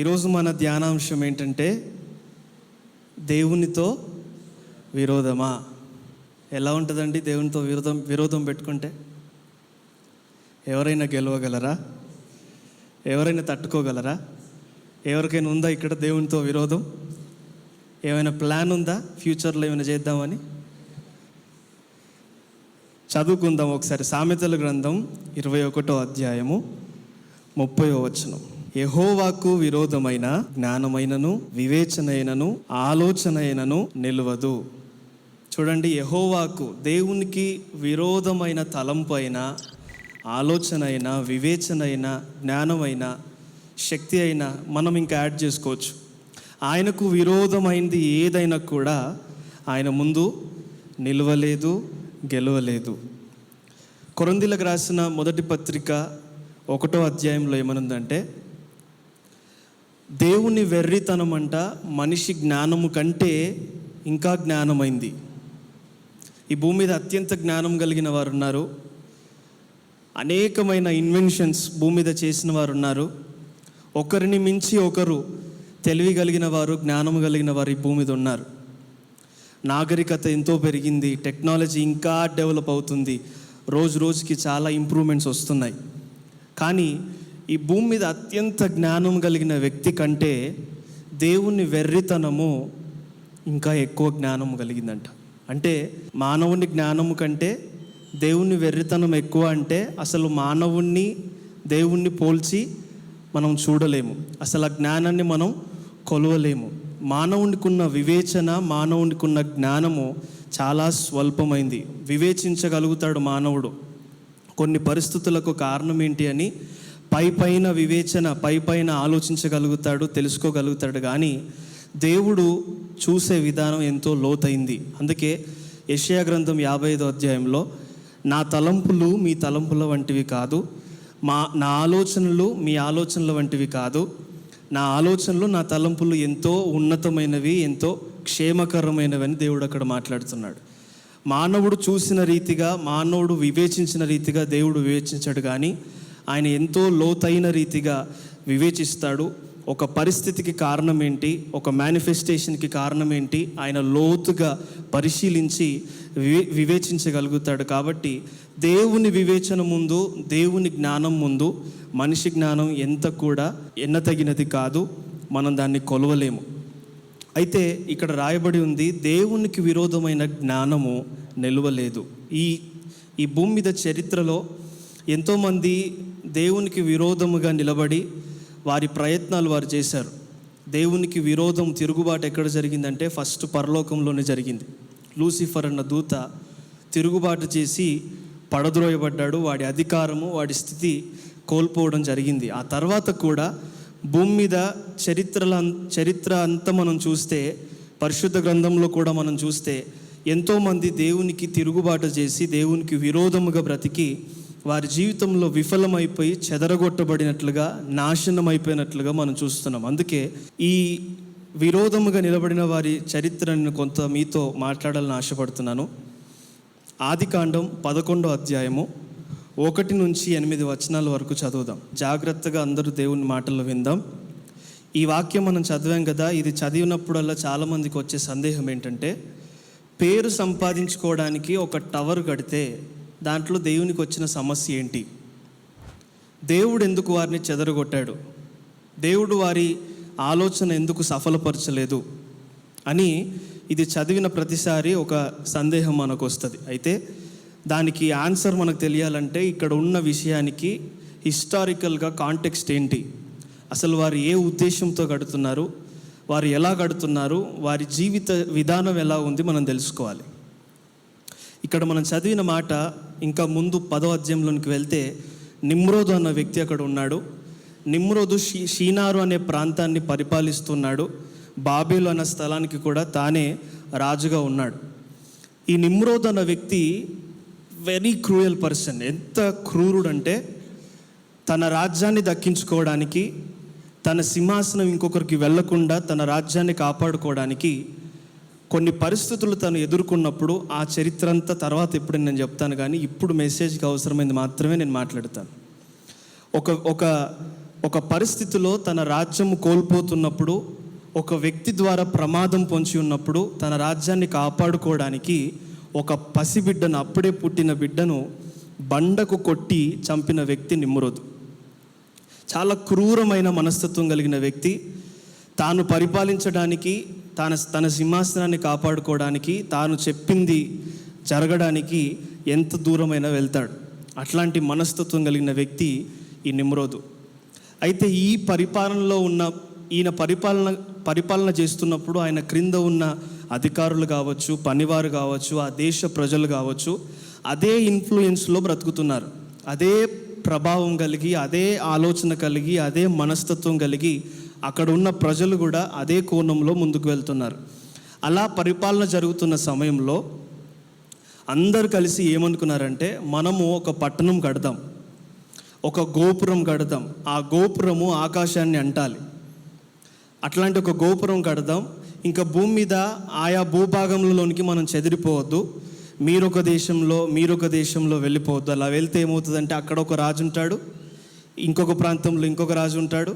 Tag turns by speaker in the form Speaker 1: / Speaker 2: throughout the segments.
Speaker 1: ఈరోజు మన ధ్యానాంశం ఏంటంటే దేవునితో విరోధమా. ఎలా ఉంటుందండి దేవునితో విరోధం పెట్టుకుంటే? ఎవరైనా గెలవగలరా? ఎవరైనా తట్టుకోగలరా? ఎవరికైనా ఉందా ఇక్కడ దేవునితో విరోధం? ఏమైనా ప్లాన్ ఉందా ఫ్యూచర్లో ఏమైనా చేద్దామని? చదువుకుందాం ఒకసారి. సామెతల గ్రంథం 21వ అధ్యాయము 30వ వచనం. యెహోవాకు విరోధమైన జ్ఞానమైనను వివేచనైనను ఆలోచనైనను నిలవదు. చూడండి, యెహోవాకు దేవునికి విరోధమైన తలంపు అయినా, ఆలోచన అయినా, వివేచన అయినా, జ్ఞానమైనా, శక్తి అయినా మనం ఇంకా యాడ్ చేసుకోవచ్చు. ఆయనకు విరోధమైంది ఏదైనా కూడా ఆయన ముందు నిలవలేదు, గెలవలేదు. కొరింథీయులకు రాసిన మొదటి పత్రిక 1వ అధ్యాయంలో ఏమనుందంటే, దేవుని వెర్రితనం అంట మనిషి జ్ఞానము కంటే ఇంకా జ్ఞానమైంది. ఈ భూమి మీద అత్యంత జ్ఞానం కలిగిన వారు ఉన్నారు. అనేకమైన ఇన్వెన్షన్స్ భూమి మీద చేసిన వారు ఉన్నారు. ఒకరిని మించి ఒకరు తెలివి కలిగిన వారు, జ్ఞానం కలిగిన వారు ఈ భూమి మీద ఉన్నారు. నాగరికత ఎంతో పెరిగింది, టెక్నాలజీ ఇంకా డెవలప్ అవుతుంది, రోజు రోజుకి చాలా ఇంప్రూవ్మెంట్స్ వస్తున్నాయి. కానీ ఈ భూమి మీద అత్యంత జ్ఞానం కలిగిన వ్యక్తి కంటే దేవుని వెర్రితనము ఇంకా ఎక్కువ జ్ఞానం కలిగిందంట. అంటే మానవుని జ్ఞానము కంటే దేవుని వెర్రితనం ఎక్కువ. అంటే అసలు మానవుణ్ణి దేవుణ్ణి పోల్చి మనం చూడలేము, అసలు ఆ జ్ఞానాన్ని మనం కొలవలేము. మానవునికి ఉన్న వివేచన, మానవునికి ఉన్న జ్ఞానము చాలా స్వల్పమైంది. వివేచించగలుగుతాడు మానవుడు కొన్ని పరిస్థితులకు కారణం ఏంటి అని, పైపైన వివేచన, పైపైన ఆలోచించగలుగుతాడు, తెలుసుకోగలుగుతాడు. కానీ దేవుడు చూసే విధానం ఎంతో లోతైంది. అందుకే యెషయా గ్రంథం 55వ అధ్యాయంలో, నా తలంపులు మీ తలంపుల వంటివి కాదు, నా ఆలోచనలు మీ ఆలోచనల వంటివి కాదు, నా ఆలోచనలు నా తలంపులు ఎంతో ఉన్నతమైనవి, ఎంతో క్షేమకరమైనవి అని దేవుడు అక్కడ మాట్లాడుతున్నాడు. మానవుడు చూసిన రీతిగా, మానవుడు వివేచించిన రీతిగా దేవుడు వివేచించాడు. కానీ ఆయన ఎంతో లోతైన రీతిగా వివేచిస్తాడు. ఒక పరిస్థితికి కారణం ఏంటి, ఒక మేనిఫెస్టేషన్కి కారణం ఏంటి, ఆయన లోతుగా పరిశీలించి వివేచించగలుగుతాడు. కాబట్టి దేవుని వివేచన ముందు, దేవుని జ్ఞానం ముందు మనిషి జ్ఞానం ఎంత కూడా ఎన్నతగినది కాదు, మనం దాన్ని కొలవలేము. అయితే ఇక్కడ రాయబడి ఉంది, దేవునికి విరోధమైన జ్ఞానము నిలవలేదు. ఈ భూమి మీద చరిత్రలో ఎంతోమంది దేవునికి విరోధముగా నిలబడి వారి ప్రయత్నాలు వారు చేశారు. దేవునికి విరోధం, తిరుగుబాటు ఎక్కడ జరిగిందంటే ఫస్ట్ పరలోకంలోనే జరిగింది. లూసిఫర్ అన్న దూత తిరుగుబాటు చేసి పడద్రోయబడ్డాడు. వాడి అధికారము, వాడి స్థితి కోల్పోవడం జరిగింది. ఆ తర్వాత కూడా భూమి మీద చరిత్ర అంతా మనం చూస్తే, పరిశుద్ధ గ్రంథంలో కూడా మనం చూస్తే, ఎంతోమంది దేవునికి తిరుగుబాటు చేసి దేవునికి విరోధముగా బ్రతికి వారి జీవితంలో విఫలమైపోయి చెదరగొట్టబడినట్లుగా, నాశనం అయిపోయినట్లుగా మనం చూస్తున్నాం. అందుకే ఈ విరోధముగా నిలబడిన వారి చరిత్రను కొంత మీతో మాట్లాడాలని ఆశపడుతున్నాను. ఆదికాండం 11వ అధ్యాయము 1 నుంచి 8 వచనాల వరకు చదువుదాం. జాగ్రత్తగా అందరూ దేవుని మాటలు విందాం. ఈ వాక్యం మనం చదివాం కదా, ఇది చదివినప్పుడల్లా చాలామందికి వచ్చే సందేహం ఏంటంటే, పేరు సంపాదించుకోవడానికి ఒక టవర్ కడితే దాంట్లో దేవునికి వచ్చిన సమస్య ఏంటి? దేవుడు ఎందుకు వారిని చెదరగొట్టాడు? దేవుడు వారి ఆలోచన ఎందుకు సఫలపరచలేదు అని ఇది చదివిన ప్రతిసారి ఒక సందేహం మనకు వస్తుంది. అయితే దానికి ఆన్సర్ మనకు తెలియాలంటే ఇక్కడ ఉన్న విషయానికి హిస్టారికల్గా కాంటెక్స్ట్ ఏంటి, అసలు వారు ఏ ఉద్దేశంతో కడుతున్నారు, వారు ఎలా కడుతున్నారు, వారి జీవిత విధానం ఎలా ఉంది మనం తెలుసుకోవాలి. ఇక్కడ మనం చదివిన మాట ఇంకా ముందు 10వ అధ్యాయంలోనికి వెళ్తే, నిమ్రోదు అన్న వ్యక్తి అక్కడ ఉన్నాడు. నిమ్రోదు షీనారు అనే ప్రాంతాన్ని పరిపాలిస్తున్నాడు. బాబేలు అన్న స్థలానికి కూడా తానే రాజుగా ఉన్నాడు. ఈ నిమ్రోదు అన్న వ్యక్తి వెరీ క్రూయల్ పర్సన్. ఎంత క్రూరుడంటే, తన రాజ్యాన్ని దక్కించుకోవడానికి, తన సింహాసనం ఇంకొకరికి వెళ్లకుండా తన రాజ్యాన్ని కాపాడుకోవడానికి కొన్ని పరిస్థితులు తను ఎదుర్కొన్నప్పుడు, ఆ చరిత్ర అంతా తర్వాత ఎప్పుడు నేను చెప్తాను. కానీ ఇప్పుడు మెసేజ్కి అవసరమైంది మాత్రమే నేను మాట్లాడతాను. ఒక ఒక పరిస్థితిలో తన రాజ్యం కోల్పోతున్నప్పుడు, ఒక వ్యక్తి ద్వారా ప్రమాదం పొంచి ఉన్నప్పుడు తన రాజ్యాన్ని కాపాడుకోవడానికి ఒక పసిబిడ్డను, అప్పుడే పుట్టిన బిడ్డను బండకు కొట్టి చంపిన వ్యక్తి నిమ్రోదు. చాలా క్రూరమైన మనస్తత్వం కలిగిన వ్యక్తి. తాను పరిపాలించడానికి, తన సింహాసనాన్ని కాపాడుకోవడానికి, తాను చెప్పింది జరగడానికి ఎంత దూరమైనా వెళ్తాడు. అట్లాంటి మనస్తత్వం కలిగిన వ్యక్తి ఈ నిమ్రోదు. అయితే ఈ పరిపాలనలో ఉన్న ఈయన పరిపాలన చేస్తున్నప్పుడు ఆయన క్రింద ఉన్న అధికారులు కావచ్చు, పనివారు కావచ్చు, ఆ దేశ ప్రజలు కావచ్చు, అదే ఇన్ఫ్లుయెన్స్లో బ్రతుకుతున్నారు. అదే ప్రభావం కలిగి, అదే ఆలోచన కలిగి, అదే మనస్తత్వం కలిగి అక్కడ ఉన్న ప్రజలు కూడా అదే కోణంలో ముందుకు వెళ్తున్నారు. అలా పరిపాలన జరుగుతున్న సమయంలో అందరు కలిసి ఏమనుకున్నారంటే, మనము ఒక పట్టణం కడదాం, ఒక గోపురం కడదాం, ఆ గోపురము ఆకాశాన్ని అంటాలి. అట్లాంటి ఒక గోపురం కడదాం. ఇంకా భూమి మీద ఆయా భూభాగంలోనికి మనం చెదిరిపోవద్దు. మీరొక దేశంలో వెళ్ళిపోవద్దు. అలా వెళ్తే ఏమవుతుందంటే, అక్కడ ఒక రాజు ఉంటాడు, ఇంకొక ప్రాంతంలో ఇంకొక రాజు ఉంటాడు.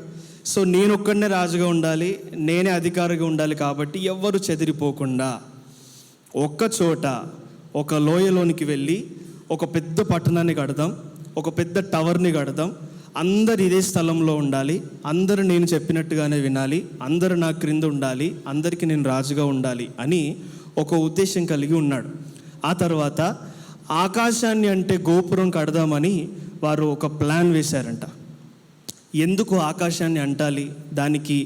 Speaker 1: సో నేను ఒక్కడనే రాజుగా ఉండాలి, నేనే అధికారిగా ఉండాలి. కాబట్టి ఎవ్వరు చెదిరిపోకుండా ఒక్క చోట ఒక లోయలోనికి వెళ్ళి ఒక పెద్ద పట్టణాన్ని కడదాం, ఒక పెద్ద టవర్ని కడదాం. అందరు ఇదే స్థలంలో ఉండాలి, అందరూ నేను చెప్పినట్టుగానే వినాలి, అందరూ నా క్రింద ఉండాలి, అందరికీ నేను రాజుగా ఉండాలి అని ఒక ఉద్దేశం కలిగి ఉన్నాడు. ఆ తర్వాత ఆకాశాన్ని అంటే గోపురం కడదామని వారు ఒక ప్లాన్ వేశారంట. ఎందుకు ఆకాశాన్ని అంటాలి, దానికి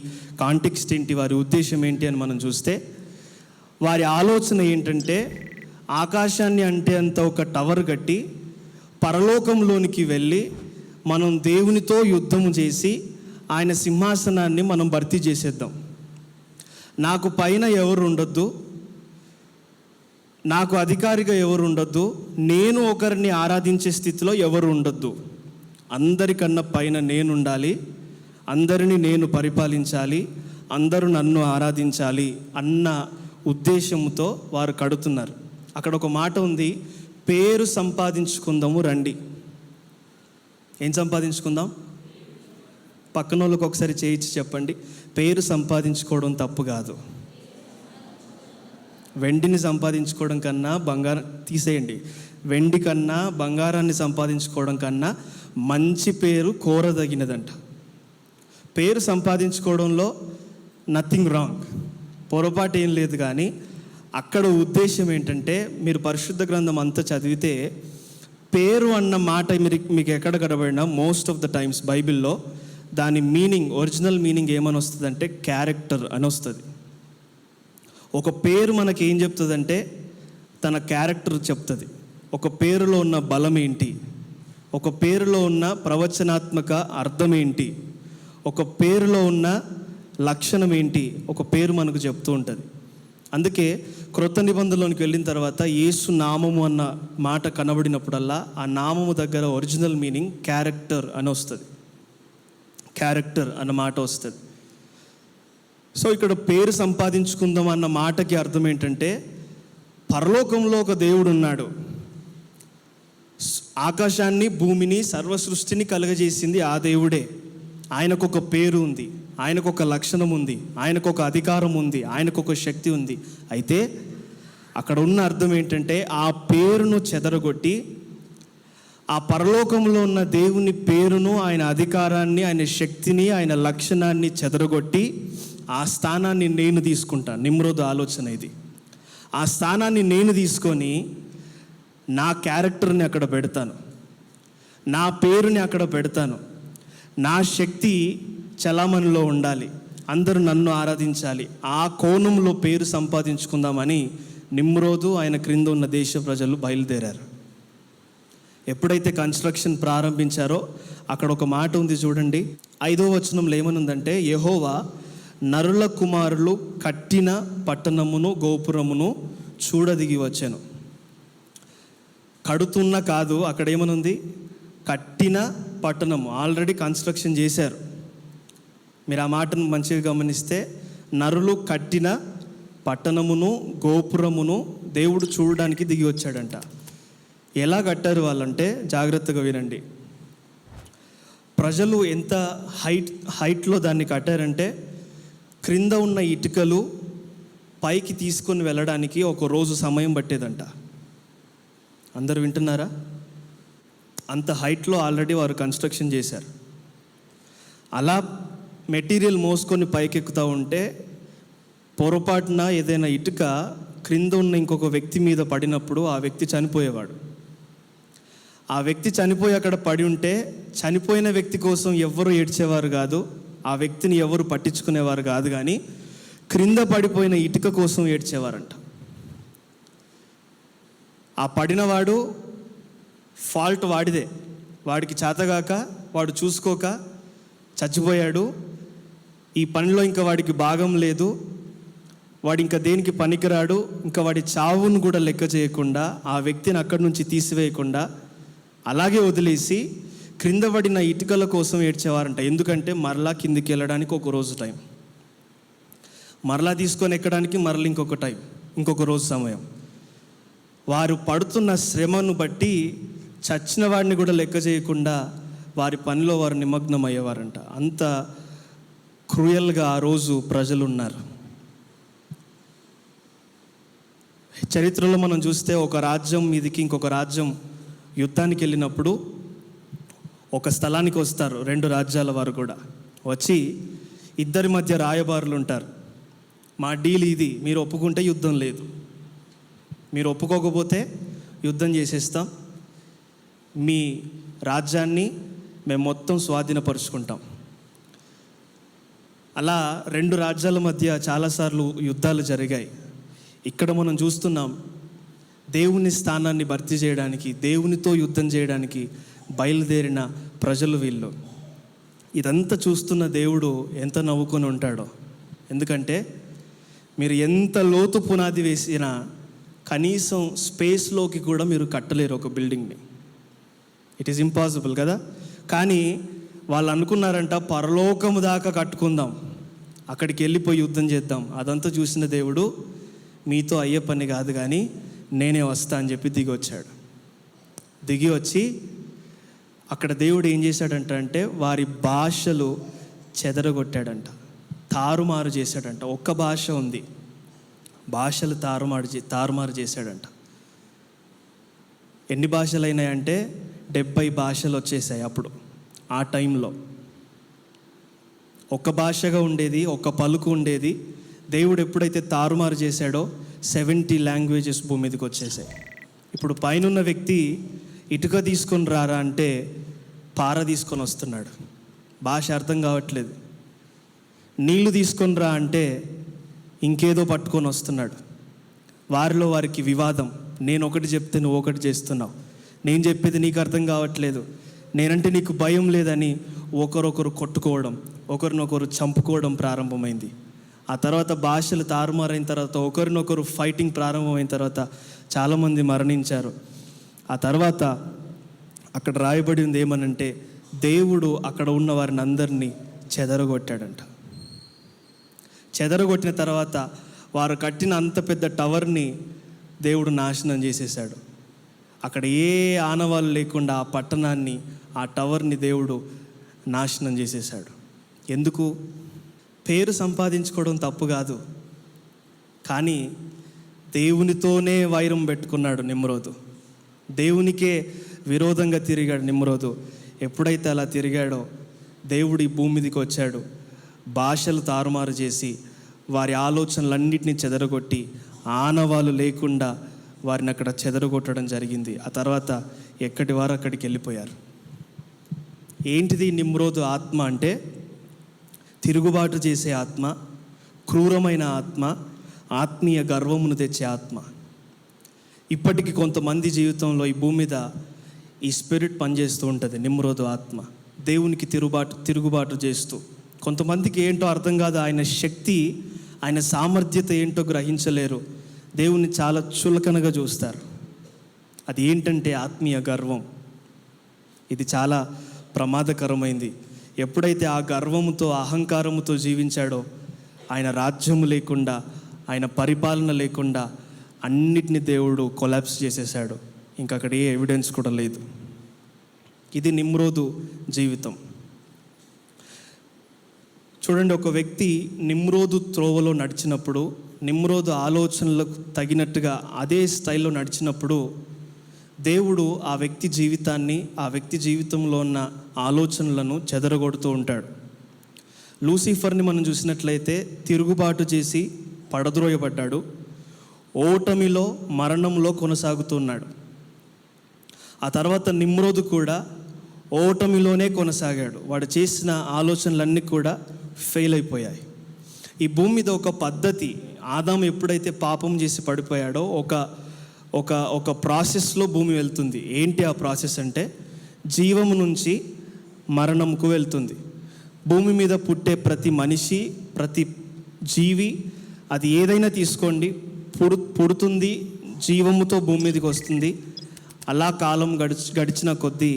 Speaker 1: కాంటెక్స్ట్ ఏంటి, వారి ఉద్దేశం ఏంటి అని మనం చూస్తే, వారి ఆలోచన ఏంటంటే, ఆకాశాన్ని అంటే అంత ఒక టవర్ కట్టి పరలోకంలోనికి వెళ్ళి మనం దేవునితో యుద్ధము చేసి ఆయన సింహాసనాన్ని మనం భర్తీ చేసేద్దాం. నాకు పైన ఎవరు ఉండొద్దు, నాకు అధికారిగా ఎవరు ఉండొద్దు, నేను ఒకరిని ఆరాధించే స్థితిలో ఎవరు ఉండొద్దు, అందరికన్నా పైన నేను ఉండాలి, అందరినీ నేను పరిపాలించాలి, అందరూ నన్ను ఆరాధించాలి అన్న ఉద్దేశంతో వారు కడుతున్నారు. అక్కడ ఒక మాట ఉంది, పేరు సంపాదించుకుందాము రండి. ఏం సంపాదించుకుందాం? పక్కన వాళ్ళకి ఒకసారి చేయించి చెప్పండి, పేరు సంపాదించుకోవడం తప్పు కాదు. వెండిని సంపాదించుకోవడం కన్నా బంగారం తీసేయండి, వెండి కన్నా బంగారాన్ని సంపాదించుకోవడం కన్నా మంచి పేరు కోరదగినదంట. పేరు సంపాదించుకోవడంలో నథింగ్ రాంగ్, పొరపాటు ఏం లేదు. కానీ అక్కడ ఉద్దేశం ఏంటంటే, మీరు పరిశుద్ధ గ్రంథం అంతా చదివితే పేరు అన్న మాట మీకు ఎక్కడ కనబడినా మోస్ట్ ఆఫ్ ద టైమ్స్ బైబిల్లో దాని మీనింగ్, ఒరిజినల్ మీనింగ్ ఏమని వస్తుందంటే క్యారెక్టర్ అని వస్తుంది. ఒక పేరు మనకి ఏం చెప్తుందంటే తన క్యారెక్టర్ చెప్తుంది. ఒక పేరులో ఉన్న బలం ఏంటి, ఒక పేరులో ఉన్న ప్రవచనాత్మక అర్థం ఏంటి, ఒక పేరులో ఉన్న లక్షణం ఏంటి, ఒక పేరు మనకు చెప్తూ ఉంటుంది. అందుకే క్రొత్త నిబంధనలోనికి వెళ్ళిన తర్వాత యేసు నామము అన్న మాట కనబడినప్పుడల్లా ఆ నామము దగ్గర ఒరిజినల్ మీనింగ్ క్యారెక్టర్ అని వస్తుంది. క్యారెక్టర్ అన్న మాట వస్తుంది. సో ఇక్కడ పేరు సంపాదించుకుందాం అన్న మాటకి అర్థం ఏంటంటే, పరలోకంలో ఒక దేవుడు ఉన్నాడు, ఆకాశాన్ని భూమిని సర్వ సృష్టిని కలుగజేసింది ఆ దేవుడే. ఆయనకు ఒక పేరు ఉంది, ఆయనకు ఒక లక్షణం ఉంది, ఆయనకు ఒక అధికారం ఉంది, ఆయనకు ఒక శక్తి ఉంది. అయితే అక్కడ ఉన్న అర్థం ఏంటంటే, ఆ పేరును చెదరగొట్టి ఆ పరలోకంలో ఉన్న దేవుని పేరును, ఆయన అధికారాన్ని, ఆయన శక్తిని, ఆయన లక్షణాన్ని చెదరగొట్టి ఆ స్థానాన్ని నేను తీసుకుంటాను. నిమ్రోదు ఆలోచన ఇది. ఆ స్థానాన్ని నేను తీసుకొని నా క్యారెక్టర్ని అక్కడ పెడతాను, నా పేరుని అక్కడ పెడతాను, నా శక్తి చలామణిలో ఉండాలి, అందరూ నన్ను ఆరాధించాలి, ఆ కోణంలో పేరు సంపాదించుకుందామని నిమ్రోదు ఆయన క్రింద ఉన్న దేశ ప్రజలు బయలుదేరారు. ఎప్పుడైతే కన్స్ట్రక్షన్ ప్రారంభించారో అక్కడ ఒక మాట ఉంది చూడండి, 5వ వచనంలో ఏమనుందంటే, యెహోవా నరుల కుమారులు కట్టిన పట్టణమును గోపురమును చూడదిగి వచ్చాను. కడుతున్న కాదు, అక్కడ ఏమనుంది, కట్టిన పట్టణము, ఆల్రెడీ కన్స్ట్రక్షన్ చేశారు. మీరు ఆ మాటను మంచిగా గమనిస్తే, నరులు కట్టిన పట్టణమును గోపురమును దేవుడు చూడడానికి దిగి వచ్చాడంట. ఎలా కట్టారు వాళ్ళంటే, జాగ్రత్తగా వినండి. ప్రజలు ఎంత హైట్లో దాన్ని కట్టారంటే క్రింద ఉన్న ఇటుకలు పైకి తీసుకొని వెళ్ళడానికి ఒక రోజు సమయం పట్టేదంట. అందరు వింటున్నారా? అంత హైట్లో ఆల్రెడీ వారు కన్స్ట్రక్షన్ చేశారు. అలా మెటీరియల్ మోసుకొని పైకెక్కుతూ ఉంటే పొరపాటున ఏదైనా ఇటుక క్రింద ఉన్న ఇంకొక వ్యక్తి మీద పడినప్పుడు ఆ వ్యక్తి చనిపోయేవాడు. ఆ వ్యక్తి చనిపోయి అక్కడ పడి ఉంటే చనిపోయిన వ్యక్తి కోసం ఎవ్వరు ఏడ్చేవారు కాదు, ఆ వ్యక్తిని ఎవరు పట్టించుకునేవారు కాదు, కానీ క్రింద పడిపోయిన ఇటుక కోసం ఏడ్చేవారంట. ఆ పడినవాడు ఫాల్ట్ వాడిదే, వాడికి చేతగాక వాడు చూసుకోక చచ్చిపోయాడు. ఈ పనిలో ఇంకా వాడికి భాగం లేదు, వాడు ఇంకా దేనికి పనికిరాడు. ఇంకా వాడి చావును కూడా లెక్క చేయకుండా ఆ వ్యక్తిని అక్కడి నుంచి తీసివేయకుండా అలాగే వదిలేసి క్రింద పడిన ఇటుకల కోసం ఏడ్చేవారంట. ఎందుకంటే మరలా కిందికి వెళ్ళడానికి ఒక రోజు టైం, మరలా తీసుకొని ఎక్కడానికి మరలా ఇంకొక టైం, ఇంకొక రోజు సమయం. వారు పడుతున్న శ్రమను బట్టి చచ్చిన వాడిని కూడా లెక్క చేయకుండా వారి పనిలో వారు నిమగ్నం అయ్యేవారంట. అంత క్రూయల్గా ఆ రోజు ప్రజలు ఉన్నారు. చరిత్రలో మనం చూస్తే ఒక రాజ్యం మీదికి ఇంకొక రాజ్యం యుద్ధానికి వెళ్ళినప్పుడు ఒక స్థలానికి వస్తారు. 2 రాజ్యాల వారు కూడా వచ్చి ఇద్దరి మధ్య రాయబారులు ఉంటారు. మా డీల్ ఇది, మీరు ఒప్పుకుంటే యుద్ధం లేదు, మీరు ఒప్పుకోకపోతే యుద్ధం చేసేస్తాం, మీ రాజ్యాన్ని మేము మొత్తం స్వాధీనపరుచుకుంటాం. అలా 2 రాజ్యాల మధ్య చాలాసార్లు యుద్ధాలు జరిగాయి. ఇక్కడ మనం చూస్తున్నాం, దేవుని స్థానాన్ని భర్తీ చేయడానికి, దేవునితో యుద్ధం చేయడానికి బయలుదేరిన ప్రజలు వీళ్ళు. ఇదంతా చూస్తున్న దేవుడు ఎంత నవ్వుకొని ఉంటాడో. ఎందుకంటే మీరు ఎంత లోతు పునాది వేసినా కనీసం స్పేస్లోకి కూడా మీరు కట్టలేరు ఒక బిల్డింగ్ని. ఇట్ ఈస్ ఇంపాసిబుల్ కదా. కానీ వాళ్ళు అనుకున్నారంట, పరలోకము దాకా కట్టుకుందాం, అక్కడికి వెళ్ళిపోయి యుద్ధం చేద్దాం. అదంతా చూసిన దేవుడు, మీతో అయ్యే పని కాదు కానీ నేనే వస్తా అని చెప్పి దిగి వచ్చాడు. దిగి వచ్చి అక్కడ దేవుడు ఏం చేశాడంట అంటే వారి భాషలు చెదరగొట్టాడంట, తారుమారు చేశాడంట. ఒక్క భాష ఉంది, భాషలు తారుమారు చేశాడంట. ఎన్ని భాషలు అయినాయంటే 70 భాషలు వచ్చేసాయి అప్పుడు. ఆ టైంలో ఒక భాషగా ఉండేది, ఒక పలుకు ఉండేది. దేవుడు ఎప్పుడైతే తారుమారు చేశాడో 70 లాంగ్వేజెస్ భూమి మీదకి వచ్చేసాయి. ఇప్పుడు పైనున్న వ్యక్తి ఇటుక తీసుకొని రారా అంటే పార తీసుకొని వస్తున్నాడు, భాష అర్థం కావట్లేదు. నీళ్లు తీసుకొని రా అంటే ఇంకేదో పట్టుకొని వస్తున్నాడు. వారిలో వారికి వివాదం, నేను ఒకటి చెప్తే నువ్వు ఒకటి చేస్తున్నావు, నేను చెప్పేది నీకు అర్థం కావట్లేదు, నేనంటే నీకు భయం లేదని ఒకరొకరు కొట్టుకోవడం, ఒకరినొకరు చంపుకోవడం ప్రారంభమైంది. ఆ తర్వాత భాషలు తారుమారైన తర్వాత ఒకరినొకరు ఫైటింగ్ ప్రారంభమైన తర్వాత చాలామంది మరణించారు. ఆ తర్వాత అక్కడ రాయబడి ఉంది ఏమనంటే, దేవుడు అక్కడ ఉన్న వారిని అందరినీ చెదరగొట్టాడంట. చెదరగొట్టిన తర్వాత వారు కట్టిన అంత పెద్ద టవర్ని దేవుడు నాశనం చేసేసాడు. అక్కడ ఏ ఆనవాళ్ళు లేకుండా ఆ పట్టణాన్ని, ఆ టవర్ని దేవుడు నాశనం చేసేసాడు. ఎందుకు? పేరు సంపాదించుకోవడం తప్పు కాదు, కానీ దేవునితోనే వైరం పెట్టుకున్నాడు నిమ్రోదు. దేవునికే విరోధంగా తిరిగాడు నిమ్రోదు. ఎప్పుడైతే అలా తిరిగాడో దేవుడు ఈ భూమి మీదకి వచ్చాడు, భాషలు తారుమారు చేసి వారి ఆలోచనలన్నింటినీ చెదరగొట్టి ఆనవాళ్ళు లేకుండా వారిని అక్కడ చెదరగొట్టడం జరిగింది. ఆ తర్వాత ఎక్కడి వారు అక్కడికి వెళ్ళిపోయారు. ఏంటిది నిమ్రోదు ఆత్మ అంటే? తిరుగుబాటు చేసే ఆత్మ, క్రూరమైన ఆత్మ, ఆత్మీయ గర్వమును తెచ్చే ఆత్మ. ఇప్పటికీ కొంతమంది జీవితంలో ఈ భూమి మీద ఈ స్పిరిట్ పనిచేస్తూ ఉంటుంది, నిమ్రోదు ఆత్మ. దేవునికి తిరుగుబాటు చేస్తూ, కొంతమందికి ఏంటో అర్థం కాదు, ఆయన శక్తి, ఆయన సామర్థ్యత ఏంటో గ్రహించలేరు, దేవుని చాలా చులకనగా చూస్తారు. అది ఏంటంటే ఆత్మీయ గర్వం. ఇది చాలా ప్రమాదకరమైంది. ఎప్పుడైతే ఆ గర్వముతో, అహంకారముతో జీవించాడో, ఆయన రాజ్యము లేకుండా, ఆయన పరిపాలన లేకుండా అన్నిటినీ దేవుడు కొలాప్స్ చేసేసాడు. ఇంకా అక్కడ ఏ ఎవిడెన్స్ కూడా లేదు. ఇది నిమ్రోదు జీవితం. చూడండి, ఒక వ్యక్తి నిమ్రోదు త్రోవలో నడిచినప్పుడు, నిమ్రోదు ఆలోచనలకు తగినట్టుగా అదే స్టైల్లో నడిచినప్పుడు దేవుడు ఆ వ్యక్తి జీవితాన్ని, ఆ వ్యక్తి జీవితంలో ఉన్న ఆలోచనలను చెదరగొడుతూ ఉంటాడు. లూసిఫర్ని మనం చూసినట్లయితే తిరుగుబాటు చేసి పడద్రోయబడ్డాడు, ఓటమిలో మరణంలో కొనసాగుతున్నాడు. ఆ తర్వాత నిమ్రోదు కూడా ఓటమిలోనే కొనసాగాడు. వాడు చేసిన ఆలోచనలన్నీ కూడా ఫెయిల్ అయిపోయాయి. ఈ భూమి మీద ఒక పద్ధతి, ఆదాము ఎప్పుడైతే పాపం చేసి పడిపోయాడో ఒక ప్రాసెస్లో భూమి వెళ్తుంది. ఏంటి ఆ ప్రాసెస్ అంటే, జీవము నుంచి మరణంకు వెళ్తుంది. భూమి మీద పుట్టే ప్రతి మనిషి, ప్రతి జీవి, అది ఏదైనా తీసుకోండి, పుడుతుంది, జీవముతో భూమి మీదకి వస్తుంది. అలా కాలం గడిచిన కొద్దీ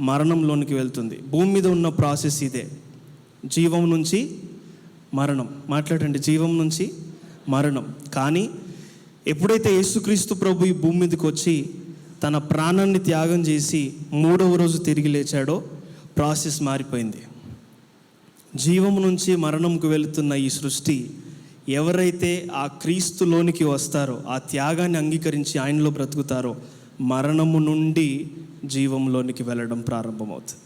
Speaker 1: మరణంలోనికి వెళ్తుంది. భూమి మీద ఉన్న ప్రాసెస్ ఇదే, జీవం నుంచి మరణం. మాట్లాడండి, జీవం నుంచి మరణం. కానీ ఎప్పుడైతే యేసుక్రీస్తు ప్రభు ఈ భూమి మీదకి వచ్చి తన ప్రాణాన్ని త్యాగం చేసి 3వ రోజు తిరిగి లేచాడో ప్రాసెస్ మారిపోయింది. జీవం నుంచి మరణంకు వెళుతున్న ఈ సృష్టి, ఎవరైతే ఆ క్రీస్తులోనికి వస్తారో, ఆ త్యాగాన్ని అంగీకరించి ఆయనలో బ్రతుకుతారో, మరణము నుండి జీవంలోనికి వెళ్ళడం ప్రారంభమవుతుంది.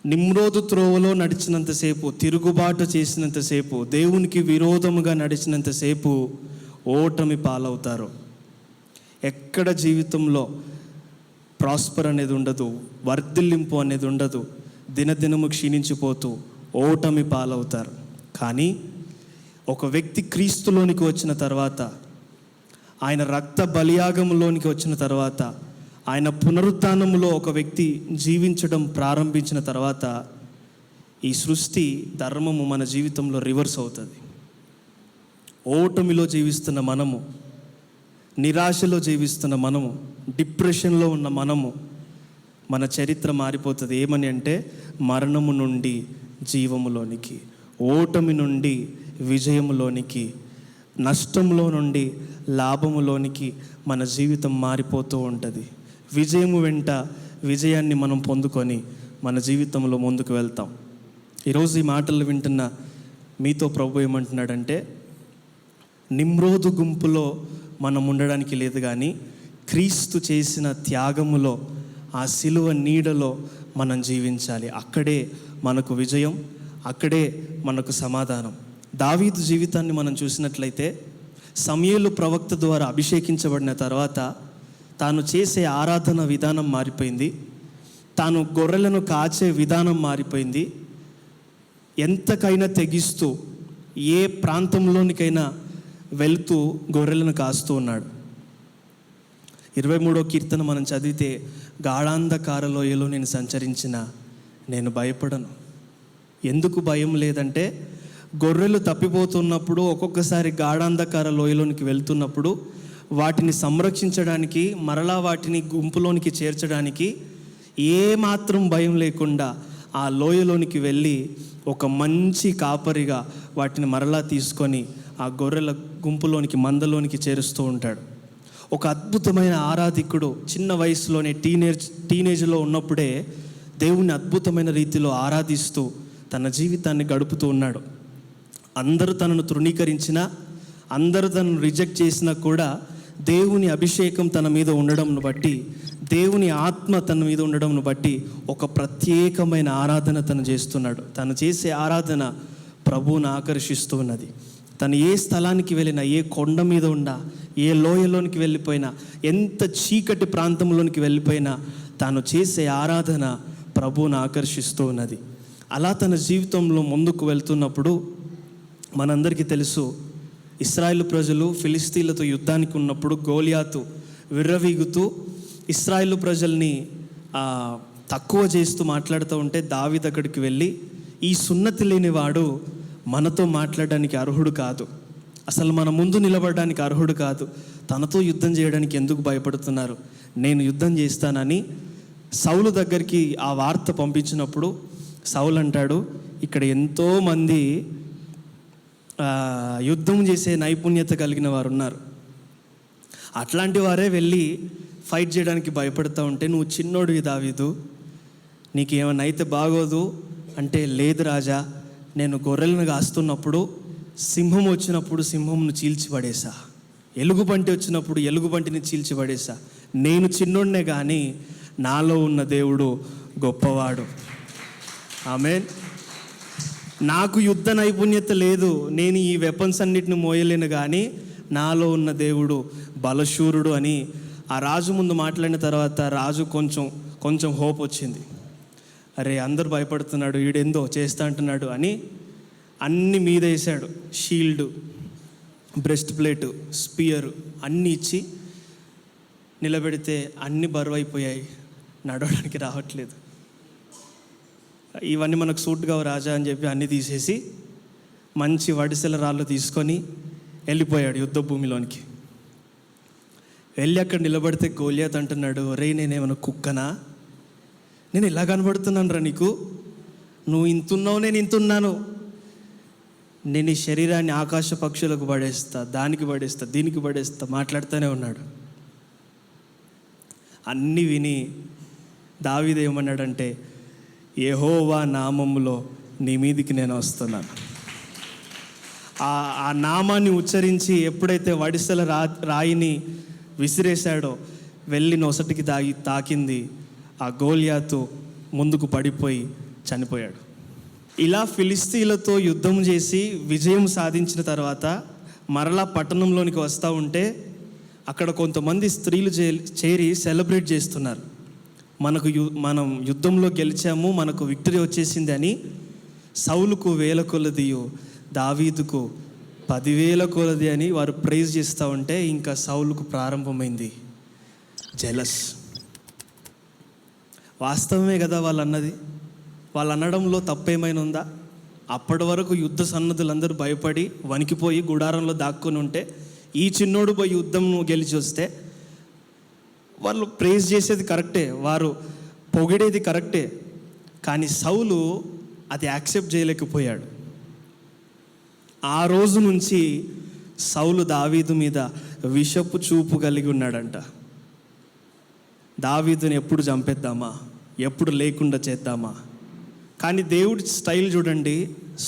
Speaker 1: నిమ్రోదు త్రోవలో నడిచినంతసేపు, తిరుగుబాటు చేసినంతసేపు, దేవునికి విరోధముగా నడిచినంతసేపు ఓటమి పాలవుతారు. ఎక్కడ జీవితంలో ప్రాస్పర్ అనేది ఉండదు, వర్ధిల్లింపు అనేది ఉండదు, దినదినము క్షీణించిపోతూ ఓటమి పాలవుతారు. కానీ ఒక వ్యక్తి క్రీస్తులోనికి వచ్చిన తర్వాత, ఆయన రక్త బలియాగంలోనికి వచ్చిన తర్వాత, ఆయన పునరుత్థానములో ఒక వ్యక్తి జీవించడం ప్రారంభించిన తర్వాత, ఈ సృష్టి ధర్మము మన జీవితంలో రివర్స్ అవుతుంది. ఓటమిలో జీవిస్తున్న మనము, నిరాశలో జీవిస్తున్న మనము, డిప్రెషన్లో ఉన్న మనము, మన చరిత్ర మారిపోతుంది. ఏమని అంటే, మరణము నుండి జీవములోనికి, ఓటమి నుండి విజయములోనికి, నష్టంలో నుండి లాభములోనికి మన జీవితం మారిపోతూ ఉంటుంది. విజయము వెంట విజయాన్ని మనం పొందుకొని మన జీవితంలో ముందుకు వెళ్తాం. ఈరోజు ఈ మాటలు వింటున్న మీతో ప్రభు ఏమంటున్నాడంటే, నిమ్రోదు గుంపులో మనం ఉండడానికి లేదు, కానీ క్రీస్తు చేసిన త్యాగములో, ఆ సిలువ నీడలో మనం జీవించాలి. అక్కడే మనకు విజయం, అక్కడే మనకు సమాధానం. దావీదు జీవితాన్ని మనం చూసినట్లయితే, సమూయేలు ప్రవక్త ద్వారా అభిషేకించబడిన తర్వాత తాను చేసే ఆరాధన విధానం మారిపోయింది, తాను గొర్రెలను కాచే విధానం మారిపోయింది. ఎంతకైనా తెగిస్తూ, ఏ ప్రాంతంలోనికైనా వెళుతూ గొర్రెలను కాస్తూ ఉన్నాడు. 23వ కీర్తన మనం చదివితే, గాఢాంధకార లోయలో నేను సంచరించిన నేను భయపడను. ఎందుకు భయం లేదంటే, గొర్రెలు తప్పిపోతున్నప్పుడు, ఒక్కొక్కసారి గాఢాంధకార లోయలోనికి వెళ్తున్నప్పుడు వాటిని సంరక్షించడానికి, మరలా వాటిని గుంపులోనికి చేర్చడానికి ఏమాత్రం భయం లేకుండా ఆ లోయలోనికి వెళ్ళి ఒక మంచి కాపరిగా వాటిని మరలా తీసుకొని ఆ గొర్రెల గుంపులోనికి, మందలోనికి చేరుస్తూ ఉంటాడు. ఒక అద్భుతమైన ఆరాధికుడు చిన్న వయసులోనే, టీనేజ్లో ఉన్నప్పుడే దేవుణ్ణి అద్భుతమైన రీతిలో ఆరాధిస్తూ తన జీవితాన్ని గడుపుతూ ఉన్నాడు. అందరూ తనను తృణీకరించినా, అందరూ తనను రిజెక్ట్ చేసినా కూడా దేవుని అభిషేకం తన మీద ఉండడంను బట్టి, దేవుని ఆత్మ తన మీద ఉండడంను బట్టి ఒక ప్రత్యేకమైన ఆరాధన తను చేస్తున్నాడు. తను చేసే ఆరాధన ప్రభువును ఆకర్షిస్తూ ఉన్నది. తను ఏ స్థలానికి వెళ్ళినా, ఏ కొండ మీద ఉన్నా, ఏ లోయలోనికి వెళ్ళిపోయినా, ఎంత చీకటి ప్రాంతంలోనికి వెళ్ళిపోయినా, తాను చేసే ఆరాధన ప్రభువును ఆకర్షిస్తూ ఉన్నది. అలా తన జీవితంలో ముందుకు వెళ్తున్నప్పుడు, మనందరికీ తెలుసు, ఇశ్రాయేలు ప్రజలు ఫిలిస్తీన్లతో యుద్ధానికి ఉన్నప్పుడు గోలియాతు విర్రవీగుతూ ఇశ్రాయేలు ప్రజల్ని తక్కువ చేస్తూ మాట్లాడుతూ ఉంటే, దావీదు అక్కడికి వెళ్ళి, ఈ సున్నతి లేనివాడు మనతో మాట్లాడడానికి అర్హుడు కాదు, అసలు మన ముందు నిలబడడానికి అర్హుడు కాదు, తనతో యుద్ధం చేయడానికి ఎందుకు భయపడుతున్నారు, నేను యుద్ధం చేస్తానని సౌలు దగ్గరికి ఆ వార్త పంపించినప్పుడు సౌలు అంటాడు, ఇక్కడ ఎంతోమంది యుద్ధం చేసే నైపుణ్యత కలిగిన వారు ఉన్నారు, అట్లాంటి వారే వెళ్ళి ఫైట్ చేయడానికి భయపడుతూ ఉంటే, నువ్వు చిన్నోడివి దావీదు, నీకు ఏమైనా అయితే బాగోదు అంటే, లేదు రాజా, నేను గొర్రెలను కాస్తున్నప్పుడు సింహం వచ్చినప్పుడు సింహంను చీల్చిపడేశా, ఎలుగుబంటి వచ్చినప్పుడు ఎలుగుబంటిని చీల్చిపడేశా. నేను చిన్నోడినే కానీ నాలో ఉన్న దేవుడు గొప్పవాడు. ఆమేన్. నాకు యుద్ధ నైపుణ్యత లేదు, నేను ఈ వెపన్స్ అన్నిటిని మోయలేను, కానీ నాలో ఉన్న దేవుడు బలశూరుడు అని ఆ రాజు ముందు మాట్లాడిన తర్వాత రాజు కొంచెం హోప్ వచ్చింది. అరే అందరూ భయపడుతున్నాడు, వీడేందో చేస్తా అంటున్నాడు అని అన్ని మీద వేసాడు. షీల్డ్, బ్రెస్ట్ ప్లేటు, స్పియరు అన్నీ ఇచ్చి నిలబెడితే అన్ని బరువైపోయాయి, నడవడానికి రావట్లేదు. ఇవన్నీ మనకు సూట్ కావు రాజా అని చెప్పి అన్నీ తీసేసి మంచి వడిసెల రాళ్ళు తీసుకొని వెళ్ళిపోయాడు యుద్ధ భూమిలోనికి. వెళ్ళి అక్కడ నిలబడితే గోలియాత్ అంటున్నాడు, రే నేనేమైనా కుక్కనా? నేను ఇలా కనబడుతున్నాను రా నీకు? నువ్వు ఇంతున్నావు, నేను ఇంతున్నాను. నేను ఈ శరీరాన్ని ఆకాశ పక్షులకు పడేస్తా, దానికి పడేస్తా, దీనికి పడేస్తా, మాట్లాడుతూనే ఉన్నాడు. అన్నీ విని దావీదు ఏమన్నాడంటే, యెహోవా నామములో నీ మీదికి నేను వస్తున్నాను. ఆ నామాన్ని ఉచ్చరించి ఎప్పుడైతే వడిసెల రాయిని విసిరేశాడో వెళ్ళి నొసటికి తాకింది. ఆ గోలియాతు ముందుకు పడిపోయి చనిపోయాడు. ఇలా ఫిలిస్తీన్లతో యుద్ధం చేసి విజయం సాధించిన తర్వాత మరలా పట్టణంలోనికి వస్తూ ఉంటే అక్కడ కొంతమంది స్త్రీలు చేరి సెలబ్రేట్ చేస్తున్నారు. మనం యుద్ధంలో గెలిచాము, మనకు విక్టరీ వచ్చేసింది అని. సౌలుకు 1000 కొలదియు, దావీదుకు 10,000 కొలది అని వారు ప్రైజ్ చేస్తూ ఉంటే ఇంకా సౌలుకు ప్రారంభమైంది జెలస్. వాస్తవమే కదా వాళ్ళు అన్నది. వాళ్ళు అనడంలో తప్పేమైనా ఉందా? అప్పటి వరకు యుద్ధ సన్నద్ధులందరూ భయపడి వణికిపోయి గుడారంలో దాక్కుని ఉంటే ఈ చిన్నోడు పోయి యుద్ధం గెలిచి వస్తే వాళ్ళు ప్రేజ్ చేసేది కరెక్టే, వారు పొగిడేది కరెక్టే, కానీ సౌలు అది యాక్సెప్ట్ చేయలేకపోయాడు. ఆ రోజు నుంచి సౌలు దావీదు మీద విషపు చూపు కలిగి ఉన్నాడంట. దావీదుని ఎప్పుడు చంపేద్దామా, ఎప్పుడు లేకుండా చేద్దామా. కానీ దేవుడి స్టైల్ చూడండి,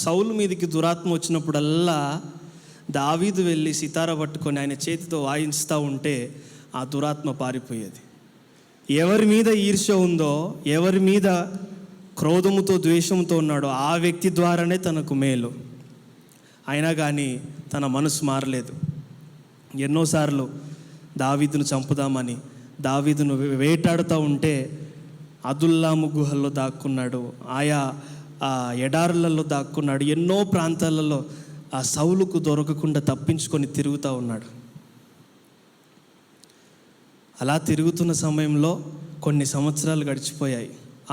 Speaker 1: సౌలు మీదకి దురాత్మ వచ్చినప్పుడల్లా దావీదు వెళ్ళి సితార పట్టుకొని ఆయన చేతితో వాయించుతూ ఉంటే ఆ దురాత్మ పారిపోయేది. ఎవరి మీద ఈర్ష్య ఉందో, ఎవరి మీద క్రోధముతో ద్వేషంతో ఉన్నాడో ఆ వ్యక్తి ద్వారానే తనకు మేలు. అయినా కానీ తన మనసు మారలేదు. ఎన్నోసార్లు దావీదును చంపుదామని దావీదును వేటాడుతూ ఉంటే అదుల్లాము గుహల్లో దాక్కున్నాడు, ఆయా ఎడారులలో దాక్కున్నాడు, ఎన్నో ప్రాంతాలలో ఆ సౌలుకు దొరకకుండా తప్పించుకొని తిరుగుతూ ఉన్నాడు. అలా తిరుగుతున్న సమయంలో కొన్ని సంవత్సరాలు గడిచిపోయాయి.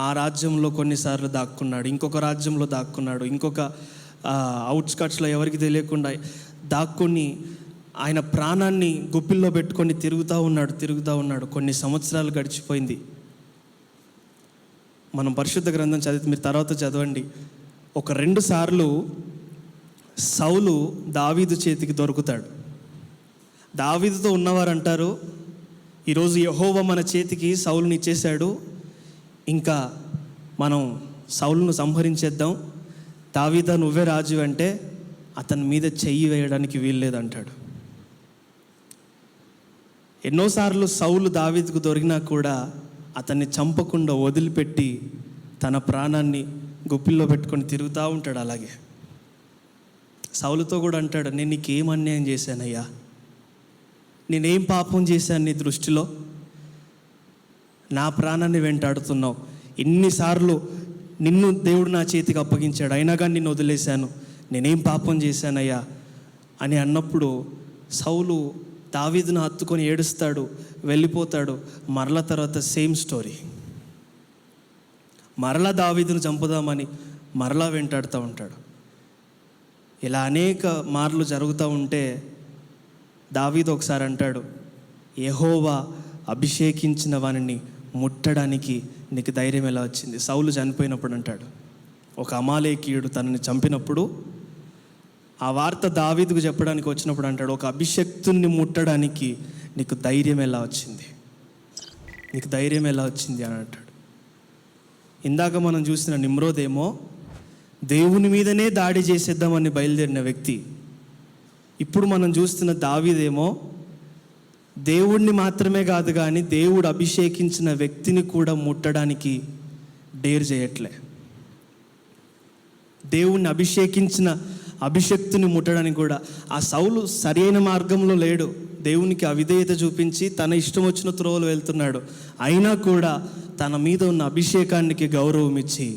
Speaker 1: ఆ రాజ్యంలో కొన్నిసార్లు దాక్కున్నాడు, ఇంకొక రాజ్యంలో దాక్కున్నాడు, ఇంకొక అవుట్స్కట్స్లో ఎవరికి తెలియకుండా దాక్కుని ఆయన ప్రాణాన్ని గుప్పిల్లో పెట్టుకొని తిరుగుతూ ఉన్నాడు. కొన్ని సంవత్సరాలు గడిచిపోయింది. మనం పరిశుద్ధ గ్రంథం చదివితే మీరు తర్వాత చదవండి. ఒక 2 సార్లు సౌలు దావీదు చేతికి దొరుకుతాడు. దావీదుతో ఉన్నవారు అంటారు, ఈరోజు యెహోవా మన చేతికి సౌలుని ఇచ్చేశాడు, ఇంకా మనం సౌలును సంహరించేద్దాం, దావీదా నువ్వే రాజు అంటే అతని మీద చెయ్యి వేయడానికి వీల్లేదంటాడు. ఎన్నోసార్లు సౌలు దావీదుకు దొరికినా కూడా అతన్ని చంపకుండా వదిలిపెట్టి తన ప్రాణాన్ని గుప్పిల్లో పెట్టుకొని తిరుగుతూ ఉంటాడు. అలాగే సౌలుతో కూడా అంటాడు, నేను నీకేం అన్యాయం చేశానయ్యా, నేనేం పాపం చేశాను నీ దృష్టిలో, నా ప్రాణాన్ని వెంటాడుతున్నావు, ఇన్నిసార్లు నిన్ను దేవుడు నా చేతికి అప్పగించాడు, అయినా కానీ నిన్ను వదిలేశాను, నేనేం పాపం చేశానయ్యా అని అన్నప్పుడు సౌలు దావీదును హత్తుకొని ఏడుస్తాడు, వెళ్ళిపోతాడు. మరలా తర్వాత సేమ్ స్టోరీ, మరలా దావీదును చంపుదామని మరలా వెంటాడుతూ ఉంటాడు. ఇలా అనేక మార్లు జరుగుతూ ఉంటే దావీదు ఒకసారి అంటాడు, యెహోవా అభిషేకించిన వానిని ముట్టడానికి నీకు ధైర్యం ఎలా వచ్చింది? సౌలు చనిపోయినప్పుడు అంటాడు, ఒక అమాలేకీయుడు తనని చంపినప్పుడు ఆ వార్త దావీదుకు చెప్పడానికి వచ్చినప్పుడు అంటాడు, ఒక అభిషక్తుని ముట్టడానికి నీకు ధైర్యం ఎలా వచ్చింది, నీకు ధైర్యం ఎలా వచ్చింది అని అంటాడు. ఇందాక మనం చూసిన నిమ్రోదేమో దేవుని మీదనే దాడి చేసేద్దామని బయలుదేరిన వ్యక్తి. ఇప్పుడు మనం చూస్తున్న దావీదేమో దేవుణ్ణి మాత్రమే కాదు కానీ దేవుడు అభిషేకించిన వ్యక్తిని కూడా ముట్టడానికి డేర్ చేయట్లే. దేవుణ్ణి అభిషేకించిన అభిషక్తుని ముట్టడానికి కూడా ఆ సౌలు సరైన మార్గంలో లేడు. దేవునికి అవిధేయత చూపించి తన ఇష్టం వచ్చిన త్రోవలు వెళ్తున్నాడు. అయినా కూడా తన మీద ఉన్న అభిషేకానికి గౌరవం ఇచ్చి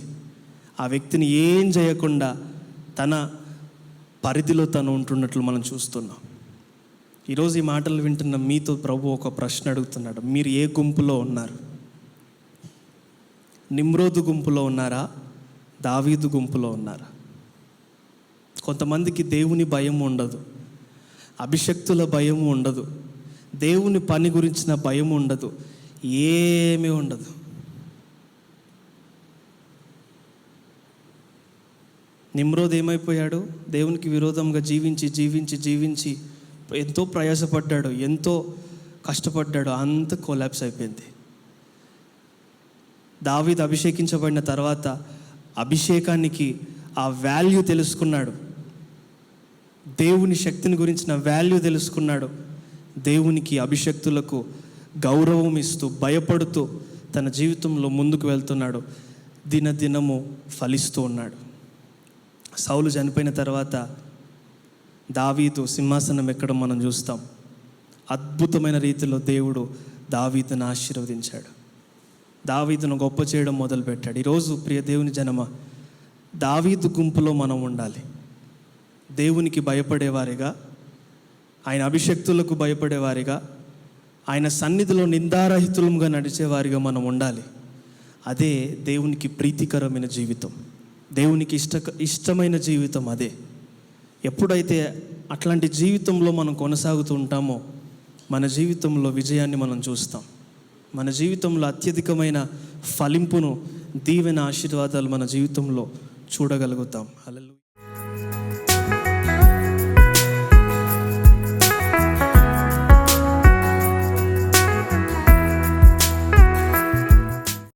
Speaker 1: ఆ వ్యక్తిని ఏం చేయకుండా తన పరిధిలో తను ఉంటున్నట్లు మనం చూస్తున్నాం. ఈరోజు ఈ మాటలు వింటున్న మీతో ప్రభు ఒక ప్రశ్న అడుగుతున్నాడు. మీరు ఏ గుంపులో ఉన్నారు? నిమ్రోదు గుంపులో ఉన్నారా? దావీదు గుంపులో ఉన్నారా? కొంతమందికి దేవుని భయం ఉండదు, అభిషక్తుల భయం ఉండదు, దేవుని పని గురించిన భయం ఉండదు, ఏమీ ఉండదు. నిమ్రోద్ ఏమైపోయాడు? దేవునికి విరోధంగా జీవించి జీవించి జీవించి ఎంతో ప్రయాసపడ్డాడు, ఎంతో కష్టపడ్డాడు, అంత కొలాప్స్ అయిపోయింది. దావీదు అభిషేకించబడిన తర్వాత అభిషేకానికి ఆ వాల్యూ తెలుసుకున్నాడు, దేవుని శక్తిని గురించిన వాల్యూ తెలుసుకున్నాడు. దేవునికి అభిషక్తులకు గౌరవం ఇస్తూ భయపడుతూ తన జీవితంలో ముందుకు వెళ్తున్నాడు. దినదినము ఫలిస్తూ ఉన్నాడు. సౌలు చనిపోయిన తర్వాత దావీదు సింహాసనం ఎక్కడం మనం చూస్తాం. అద్భుతమైన రీతిలో దేవుడు దావీదును ఆశీర్వదించాడు, దావీదును గొప్ప చేయడం మొదలుపెట్టాడు. ఈరోజు ప్రియ దేవుని జనమ, దావీదు గుంపులో మనం ఉండాలి. దేవునికి భయపడేవారిగా, ఆయన అభిషక్తులకు భయపడేవారిగా, ఆయన సన్నిధిలో నిందారహితులంగా నడిచేవారిగా మనం ఉండాలి. అదే దేవునికి ప్రీతికరమైన జీవితం, దేవునికి ఇష్టమైన జీవితం అదే. ఎప్పుడైతే అట్లాంటి జీవితంలో మనం కొనసాగుతూ ఉంటామో మన జీవితంలో విజయాన్ని మనం చూస్తాం. మన జీవితంలో అత్యధికమైన ఫలింపును, దీవెన, ఆశీర్వాదాలు మన జీవితంలో చూడగలుగుతాం. హల్లెలూయా.